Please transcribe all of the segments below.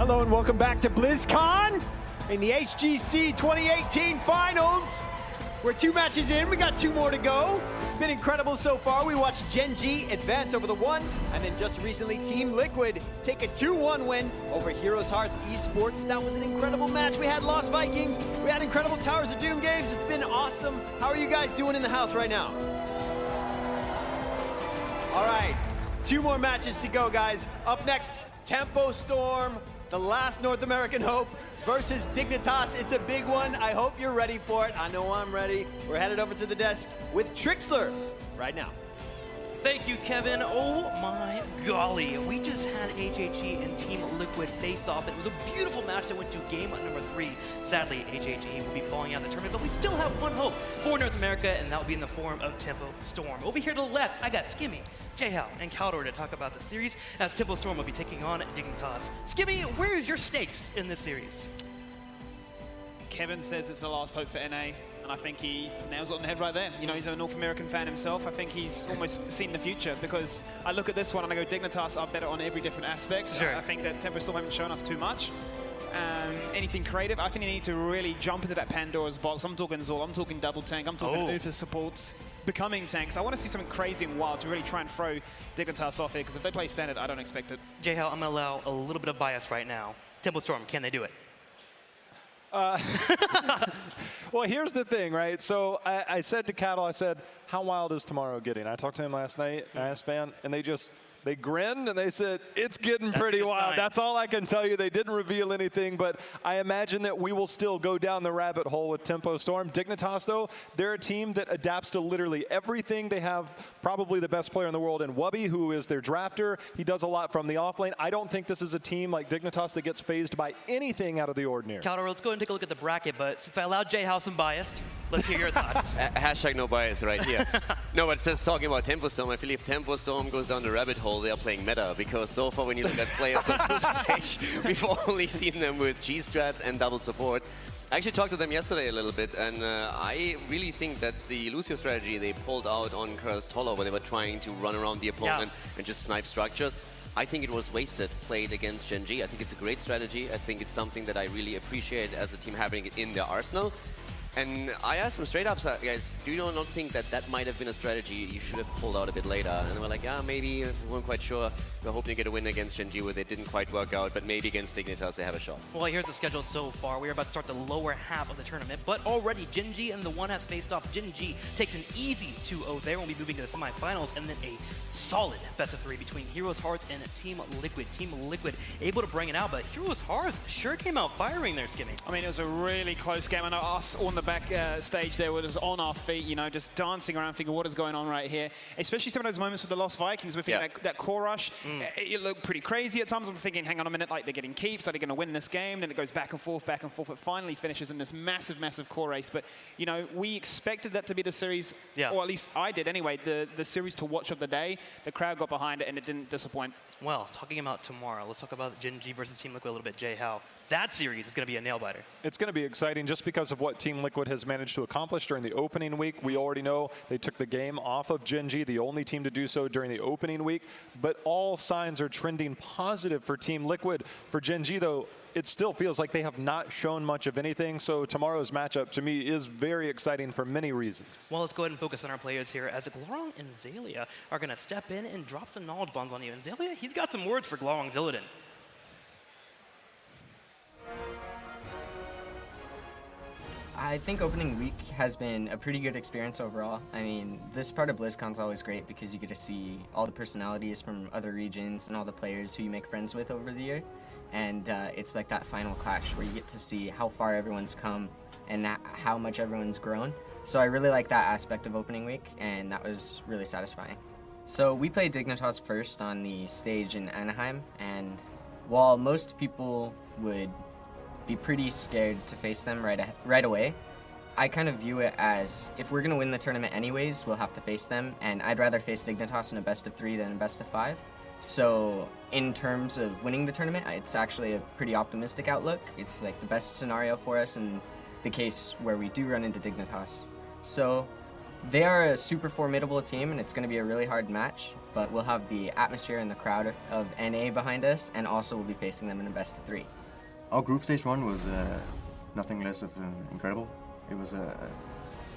Hello and welcome back to BlizzCon in the HGC 2018 Finals. We're 2 matches in, we got 2 more to go. It's been incredible so far. We watched Gen G advance over the 1, and then just recently Team Liquid take a 2-1 win over Heroes Hearth Esports. That was an incredible match. We had Lost Vikings, we had incredible Towers of Doom games. It's been awesome. How are you guys doing in the house right now? All right, 2 more matches to go, guys. Up next, Tempo Storm, the last North American hope, versus Dignitas. It's a big one. I hope you're ready for it. I know I'm ready. We're headed over to the desk with Trixler right now. Thank you, Kevin. Oh my golly. We just had HHE and Team Liquid face off. It was a beautiful match that went to game number 3. Sadly, HHE will be falling out of the tournament, but we still have one hope for North America, and that will be in the form of Tempo Storm. Over here to the left, I got Skimmy, J-Hal, and Caldor to talk about the series, as Tempo Storm will be taking on Dignitas. Skimmy, where is your stakes in this series? Kevin says it's the last hope for NA, and I think he nails it on the head right there. You know, he's a North American fan himself. I think he's almost seen the future, because I look at this one and I go, Dignitas are better on every different aspect. Sure. I think that Tempo Storm haven't shown us too much. Anything creative, I think you need to really jump into that Pandora's box. I'm talking Zol, I'm talking double tank, I'm talking Uther supports, becoming tanks. I want to see something crazy and wild to really try and throw Dignitas off here, because if they play standard, I don't expect it. J-Hal, I'm going to allow a little bit of bias right now. Tempo Storm, can they do it? Well, here's the thing, right? So I said to Cattle, I said, how wild is tomorrow getting? I talked to him last night, I asked Fan, and they grinned and they said, it's getting pretty wild. Sign. That's all I can tell you. They didn't reveal anything, but I imagine that we will still go down the rabbit hole with Tempo Storm. Dignitas, though, they're a team that adapts to literally everything. They have probably the best player in the world in Wubby, who is their drafter. He does a lot from the offlane. I don't think this is a team like Dignitas that gets phased by anything out of the ordinary. Caldor, let's go ahead and take a look at the bracket, but since I allowed J-Hal some bias, let's hear your thoughts. Hashtag no bias right here. No, but just talking about Tempo Storm, I feel if Tempo Storm goes down the rabbit hole, they are playing meta, because so far when you look at players on the stage, we've only seen them with G-strats and double support. I actually talked to them yesterday a little bit, and I really think that the Lucio strategy they pulled out on Cursed Hollow, where they were trying to run around the opponent and just snipe structures, I think it was wasted played against Gen G. I think it's a great strategy. I think it's something that I really appreciate as a team having it in their arsenal. And I asked them straight up, guys, do you not think that that might have been a strategy you should have pulled out a bit later? And they were like, yeah, maybe, we weren't quite sure. We're hoping to get a win against Gen G where they didn't quite work out, but maybe against Dignitas they have a shot. Well, here's the schedule so far. We are about to start the lower half of the tournament, but already Gen G and the One has faced off. Gen G takes an easy 2-0 there. We'll be moving to the semifinals, and then a solid best-of-3 between Heroes Hearth and Team Liquid. Team Liquid able to bring it out, but Heroes Hearth sure came out firing there, Skimmy. I mean, it was a really close game. I know us on the back stage there was on our feet, you know, just dancing around, thinking, what is going on right here? Especially some of those moments with the Lost Vikings, we're thinking that core rush, it looked pretty crazy at times. I'm thinking, hang on a minute, like they're getting keeps, are they going to win this game? Then it goes back and forth, back and forth. It finally finishes in this massive, massive core race. But, you know, we expected that to be the series, or at least I did anyway, the series to watch of the day. The crowd got behind it and it didn't disappoint. Well, talking about tomorrow, let's talk about Gen G versus Team Liquid a little bit. J-Hal, that series is going to be a nail-biter. It's going to be exciting just because of what Team Liquid has managed to accomplish during the opening week. We already know they took the game off of Gen G, the only team to do so during the opening week. But all signs are trending positive for Team Liquid. For Gen G, though, it still feels like they have not shown much of anything. So tomorrow's matchup, to me, is very exciting for many reasons. Well, let's go ahead and focus on our players here, as Glorong and Zalia are going to step in and drop some knowledge bombs on you. And Zalia, he's got some words for Glorong Zillidan. I think opening week has been a pretty good experience overall. I mean, this part of BlizzCon is always great because you get to see all the personalities from other regions and all the players who you make friends with over the year. And it's like that final clash where you get to see how far everyone's come and how much everyone's grown. So I really like that aspect of opening week, and that was really satisfying. So we played Dignitas first on the stage in Anaheim, and while most people would be pretty scared to face them right away, I kind of view it as, if we're going to win the tournament anyways, we'll have to face them, and I'd rather face Dignitas in a best-of-3 than a best-of-5. So in terms of winning the tournament, it's actually a pretty optimistic outlook. It's like the best scenario for us in the case where we do run into Dignitas. So They are a super formidable team, and it's going to be a really hard match, but we'll have the atmosphere and the crowd of NA behind us, and also we'll be facing them in a best-of-3. Our group stage run was nothing less of incredible. It was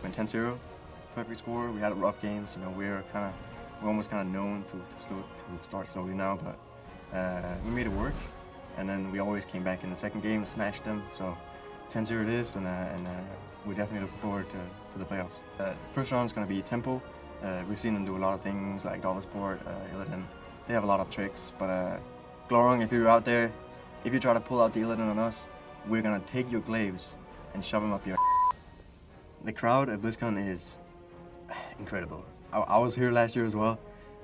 went 10-0, perfect score. We had rough games. You know, we're almost kind of known to start slowly now, but we made it work. And then we always came back in the second game, smashed them. So 10-0 it is, and we definitely look forward to the playoffs. First round is going to be tempo. We've seen them do a lot of things like Dollar Sport, Illidan. They have a lot of tricks, but Glorung, if you're out there, if you try to pull out the Illidan on us, we're going to take your glaives and shove them up your The crowd at BlizzCon is incredible. I was here last year as well,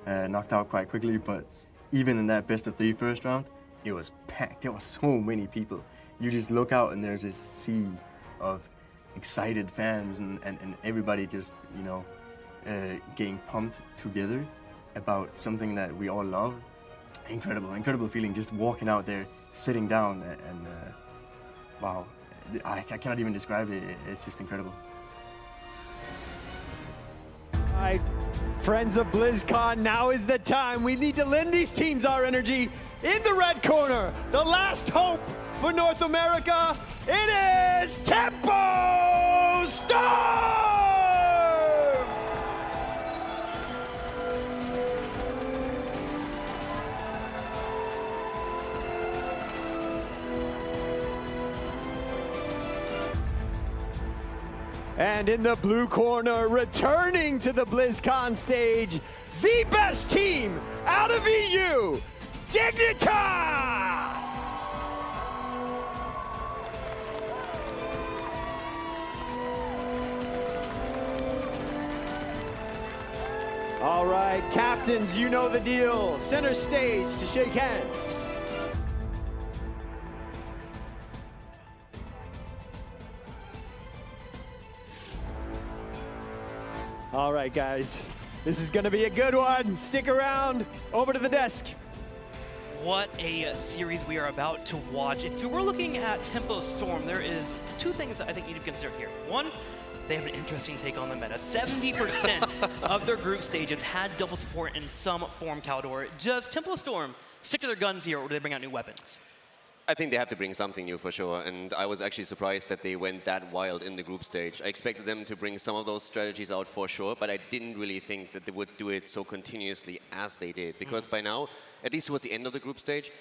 knocked out quite quickly, but even in that best-of-3 first round, it was packed. There were so many people. You just look out and there's this sea of excited fans and everybody just, you know, getting pumped together about something that we all love. Incredible feeling just walking out there, sitting down, and wow, I cannot even describe it. It's just incredible. All right, friends of BlizzCon, now is the time. We need to lend these teams our energy. In the red corner, the last hope for North America, it is Tempo Storm! And in the blue corner, returning to the BlizzCon stage, the best team out of EU, Dignitas! All right, captains, you know the deal. Center stage to shake hands. All right, guys, this is gonna be a good one. Stick around, over to the desk. What a series we are about to watch. If we're looking at Tempo Storm, there is two things that I think you need to consider here. One, they have an interesting take on the meta. 70% of their group stages had double support in some form, Caldor. Does Tempo Storm stick to their guns here, or do they bring out new weapons? I think they have to bring something new for sure, and I was actually surprised that they went that wild in the group stage. I expected them to bring some of those strategies out for sure, but I didn't really think that they would do it so continuously as they did, because by now, at least towards the end of the group stage,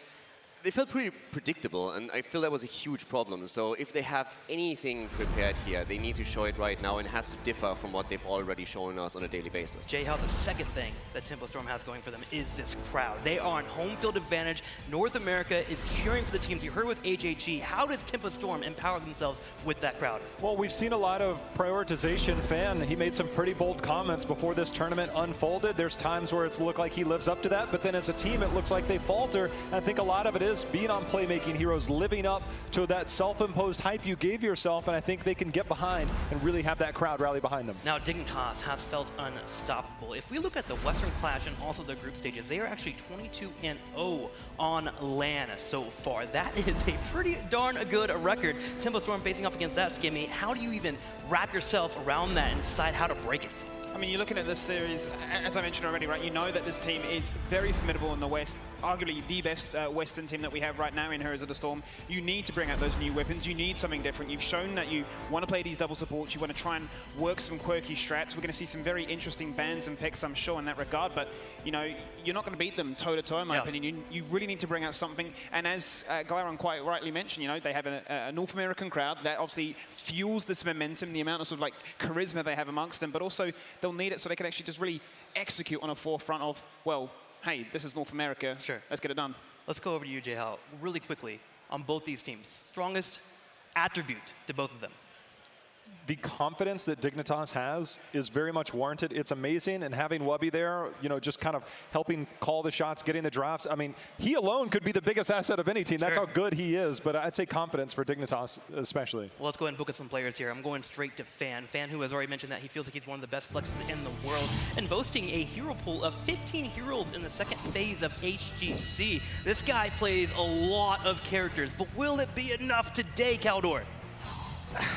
they felt pretty predictable, and I feel that was a huge problem. So if they have anything prepared here, they need to show it right now, and it has to differ from what they've already shown us on a daily basis. Jay, how the second thing that Tempo Storm has going for them is this crowd. They are on home field advantage. North America is cheering for the teams. You heard with HHE. How does Tempo Storm empower themselves with that crowd? Well, we've seen a lot of prioritization. Fan, he made some pretty bold comments before this tournament unfolded. There's times where it's looked like he lives up to that, but then as a team, it looks like they falter. And I think a lot of it is being on Playmaking Heroes, living up to that self-imposed hype you gave yourself, and I think they can get behind and really have that crowd rally behind them. Now, Dignitas has felt unstoppable. If we look at the Western Clash and also the group stages, they are actually 22-0 on LAN so far. That is a pretty darn good record. Tempo Storm facing off against that, Skimmy. How do you even wrap yourself around that and decide how to break it? I mean, you're looking at this series, as I mentioned already, right? You know that this team is very formidable in the West, arguably the best Western team that we have right now in Heroes of the Storm. You need to bring out those new weapons. You need something different. You've shown that you want to play these double supports. You want to try and work some quirky strats. We're going to see some very interesting bans and picks, I'm sure, in that regard. But, you know, you're not going to beat them toe-to-toe, in my opinion. You really need to bring out something. And as Glaron quite rightly mentioned, you know, they have a North American crowd that obviously fuels this momentum, the amount of sort of like charisma they have amongst them, but also they'll need it so they can actually just really execute on a forefront of, well, hey, this is North America. Sure. Let's get it done. Let's go over to you, Jay-Hal, really quickly on both these teams. Strongest attribute to both of them? The confidence that Dignitas has is very much warranted. It's amazing, and having Wubby there, you know, just kind of helping call the shots, getting the drafts. I mean, he alone could be the biggest asset of any team. That's how good he is, but I'd say confidence for Dignitas especially. Well, let's go ahead and focus on players here. I'm going straight to Fan. Fan, who has already mentioned that he feels like he's one of the best flexes in the world, and boasting a hero pool of 15 heroes in the second phase of HGC. This guy plays a lot of characters, but will it be enough today, Caldor?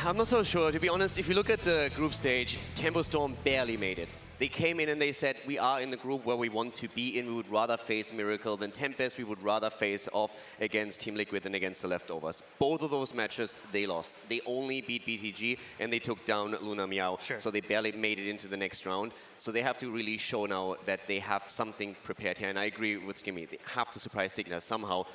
I'm not so sure. To be honest, if you look at the group stage, Tempo Storm barely made it. They came in and they said, we are in the group where we want to be in. We would rather face Miracle than Tempest. We would rather face off against Team Liquid than against the Leftovers. Both of those matches, they lost. They only beat BTG and they took down Luna Meow. Sure. So they barely made it into the next round. So they have to really show now that they have something prepared here. And I agree with Skimmy. They have to surprise Dignitas somehow.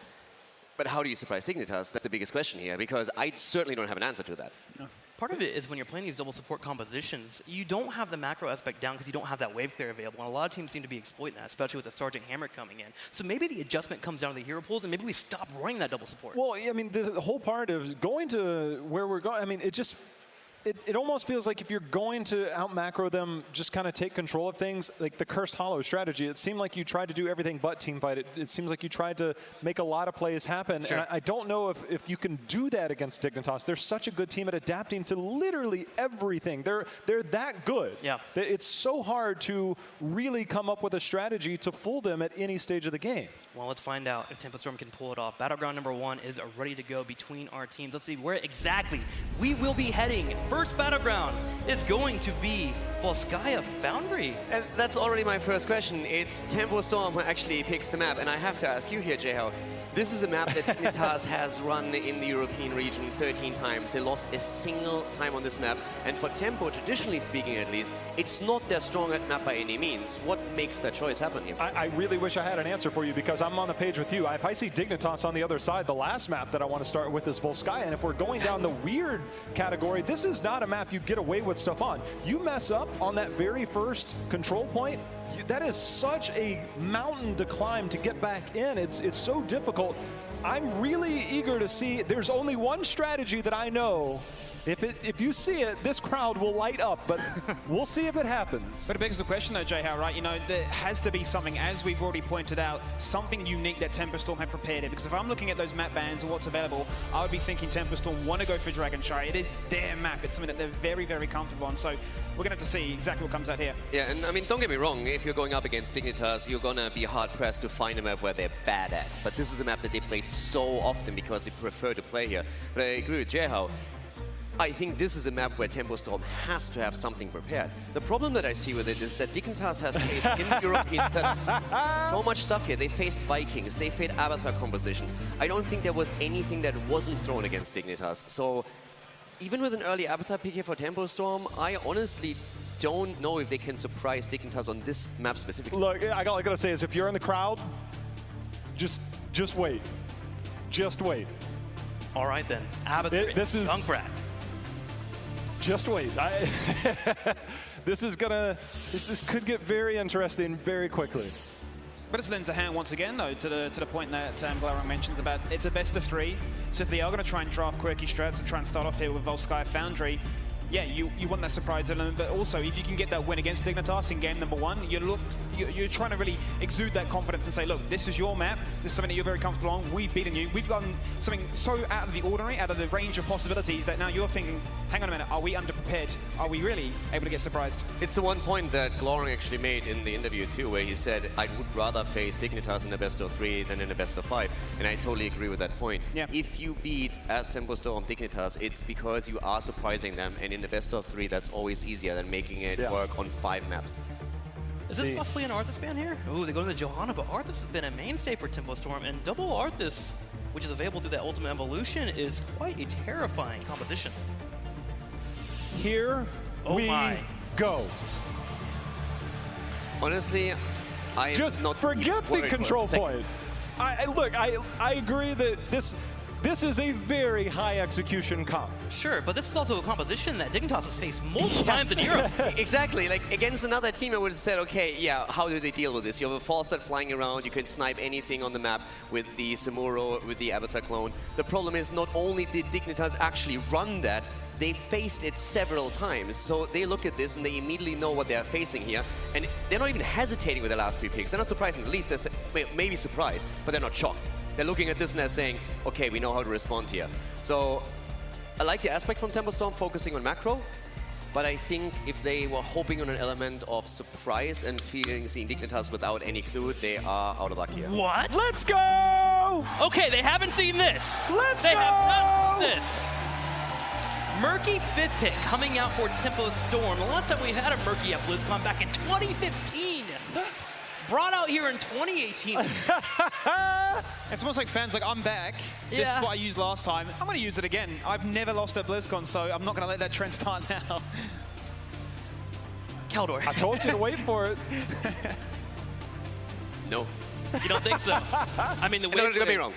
But how do you surprise Dignitas? That's the biggest question here, because I certainly don't have an answer to that. No. Part of it is when you're playing these double support compositions, you don't have the macro aspect down because you don't have that wave clear available. And a lot of teams seem to be exploiting that, especially with the Sergeant Hammer coming in. So maybe the adjustment comes down to the hero pools, and maybe we stop running that double support. Well, I mean, the whole part of going to where we're going, I mean, it almost feels like if you're going to out macro them, just kind of take control of things, like the Cursed Hollow strategy. It seemed like you tried to do everything but teamfight. It seems like you tried to make a lot of plays happen. Sure. And I don't know if you can do that against Dignitas. They're such a good team at adapting to literally everything. They're that good. Yeah. It's so hard to really come up with a strategy to fool them at any stage of the game. Well, let's find out if Tempo Storm can pull it off. Battleground number 1 is ready to go between our teams. Let's see where exactly we will be heading. First Battleground is going to be Volskaya Foundry. And that's already my first question. It's Tempo Storm who actually picks the map. And I have to ask you here, J-How, this is a map that Dignitas has run in the European region 13 times. They lost a single time on this map. And for Tempo, traditionally speaking at least, it's not their strong map by any means. What makes that choice happen here? I really wish I had an answer for you, because I'm on the page with you. If I see Dignitas on the other side, the last map that I want to start with is Volskaya. And if we're going down the weird category, this is not a map you get away with stuff on. You mess up on that very first control point, that is such a mountain to climb to get back in. It's so difficult. I'm really eager to see. There's only one strategy that I know. If you see it, this crowd will light up, but we'll see if it happens. But it begs the question though, J-How, right? You know, there has to be something, as we've already pointed out, something unique that Tempo Storm have prepared it. Because if I'm looking at those map bans and what's available, I would be thinking Tempo Storm want to go for Dragonshy. It is their map. It's something that they're very, very comfortable on. So we're going to have to see exactly what comes out here. Yeah, and I mean, don't get me wrong. If you're going up against Dignitas, you're going to be hard-pressed to find a map where they're bad at. But this is a map that they played so often because they prefer to play here. But I agree with J-How. I think this is a map where Tempo Storm has to have something prepared. The problem that I see with it is that Dignitas has faced in the European setup so much stuff here. They faced Vikings, they faced Avatar compositions. I don't think there was anything that wasn't thrown against Dignitas. So even with an early Avatar pick here for Tempo Storm, I honestly don't know if they can surprise Dignitas on this map specifically. Look, I gotta say is if you're in the crowd, just wait. Just wait. All right then, Avatar, this is Junkrat. Just wait. This could get very interesting very quickly. But it's lends a hand once again, though, to the point that Glaron mentions about it's a best of 3. So if they are going to try and draft quirky strats and try and start off here with Volskaya Foundry, yeah, you want that surprise element, but also if you can get that win against Dignitas in game number 1, you're trying to really exude that confidence and say, look, this is your map, this is something that you're very comfortable on, we've beaten you, we've gotten something so out of the ordinary, out of the range of possibilities that now you're thinking, hang on a minute, are we underprepared? Are we really able to get surprised? It's the one point that Gloring actually made in the interview too, where he said, I would rather face Dignitas in a best of 3 than in a best of 5. And I totally agree with that point. Yeah. If you beat as Tempo Storm Dignitas, it's because you are surprising them, and in the best of 3, that's always easier than making it work on 5 maps. Is this possibly an Arthas ban here? Ooh, they go to the Johanna, but Arthas has been a mainstay for Tempo Storm, and double Arthas, which is available through that Ultimate Evolution, is quite a terrifying composition. Here we go. Honestly, I just not forget the control point. Look, I agree that this is a very high execution comp. Sure, but this is also a composition that Dignitas has faced multiple times in Europe. Exactly, like against another team I would have said, okay, yeah, how do they deal with this? You have a false set flying around, you can snipe anything on the map with the Samuro, with the Avatar clone. The problem is not only did Dignitas actually run that, they faced it several times. So they look at this and they immediately know what they're facing here. And they're not even hesitating with the last 3 picks. They're not surprised in the least. They're maybe surprised, but they're not shocked. They're looking at this and they're saying, okay, we know how to respond here. So I like the aspect from Tempo Storm focusing on macro, but I think if they were hoping on an element of surprise and seeing Dignitas without any clue, they are out of luck here. What? Let's go! Okay, they haven't seen this. Let's they go! have not seen this. Murky 5th pick coming out for Tempo Storm. The last time we had a Murky at BlizzCon back in 2015. Brought out here in 2018. It's almost like fans like, I'm back. This is what I used last time. I'm going to use it again. I've never lost at BlizzCon, so I'm not going to let that trend start now. Keldor. I told you to wait for it. No. You don't think so? I mean, the way. No, don't get me wrong.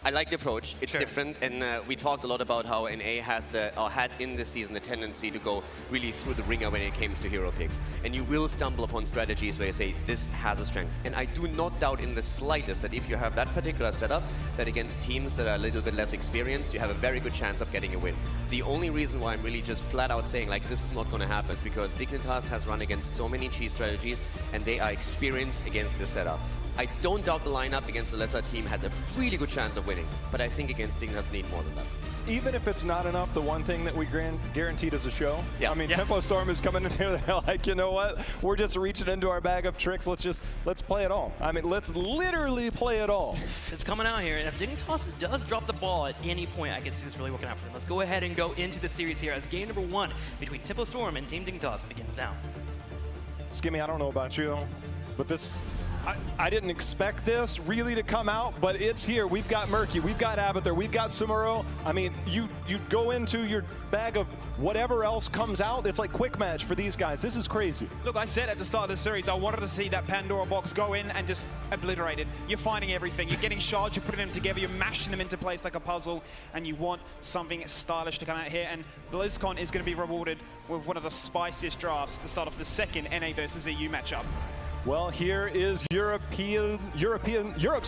I like the approach. It's different, and we talked a lot about how NA has had in this season the tendency to go really through the ringer when it comes to hero picks. And you will stumble upon strategies where you say, this has a strength. And I do not doubt in the slightest that if you have that particular setup, that against teams that are a little bit less experienced, you have a very good chance of getting a win. The only reason why I'm really just flat out saying, like, this is not going to happen is because Dignitas has run against so many cheese strategies, and they are experienced against this setup. I don't doubt the lineup against the lesser team has a really good chance of winning, but I think against Dignitas need more than that. Even if it's not enough, the one thing that we guaranteed as a show, I mean, Tempo Storm is coming in here, they're like, you know what? We're just reaching into our bag of tricks. Let's play it all. I mean, let's literally play it all. It's coming out here, and if Dignitas does drop the ball at any point, I can see this really working out for them. Let's go ahead and go into the series here as game number 1 between Tempo Storm and Team Dignitas begins now. Skimmy, I don't know about you, but this... I didn't expect this really to come out, but it's here. We've got Murky, we've got Abathur, we've got Samuro. I mean, you go into your bag of whatever else comes out. It's like quick match for these guys. This is crazy. Look, I said at the start of the series, I wanted to see that Pandora box go in and just obliterate it. You're finding everything. You're getting shards, you're putting them together, you're mashing them into place like a puzzle, and you want something stylish to come out here. And BlizzCon is going to be rewarded with one of the spiciest drafts to start off the second NA versus EU matchup. Well, here is Europe's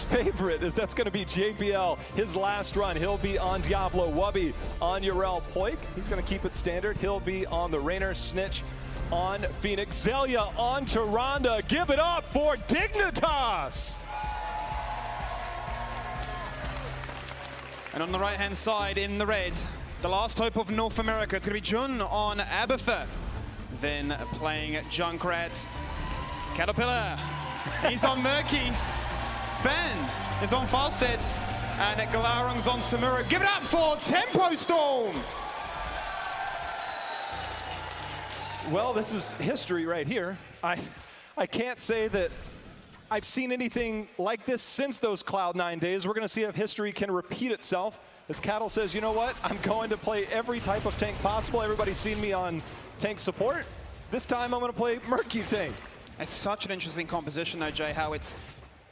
favorite, is that's going to be JPL. His last run, he'll be on Diablo, Wubby on Urel, Poik. He's going to keep it standard. He'll be on the Rainer, Snitch on Phoenix, Zelia on Tyrande. Give it up for Dignitas! And on the right-hand side, in the red, the last hope of North America, it's going to be Jun on Abathur. Then playing Junkrat. Caterpillar, he's on Murky. Fan is on Fasted. And Galarung's on Samuro. Give it up for Tempo Storm! Well, this is history right here. I can't say that I've seen anything like this since those Cloud9 days. We're going to see if history can repeat itself. As Cattle says, you know what? I'm going to play every type of tank possible. Everybody's seen me on tank support. This time I'm going to play Murky tank. It's such an interesting composition though, Jay, how it's,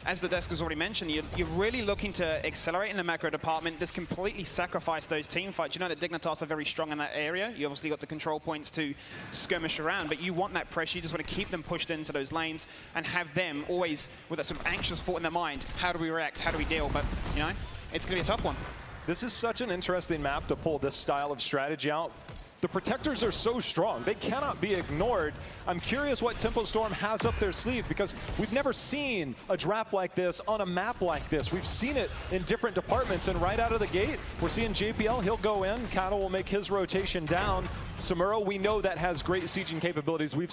as the desk has already mentioned, you're really looking to accelerate in the macro department, just completely sacrifice those team fights. You know that Dignitas are very strong in that area. You obviously got the control points to skirmish around, but you want that pressure. You just want to keep them pushed into those lanes and have them always with that sort of anxious thought in their mind. How do we react? How do we deal? But, you know, it's going to be a tough one. This is such an interesting map to pull this style of strategy out. The protectors are so strong, they cannot be ignored. I'm curious what Tempo Storm has up their sleeve, because we've never seen a draft like this on a map like this. We've seen it in different departments, and right out of the gate, we're seeing JPL, he'll go in, Cattle will make his rotation down. Samuro, we know that has great sieging capabilities. We've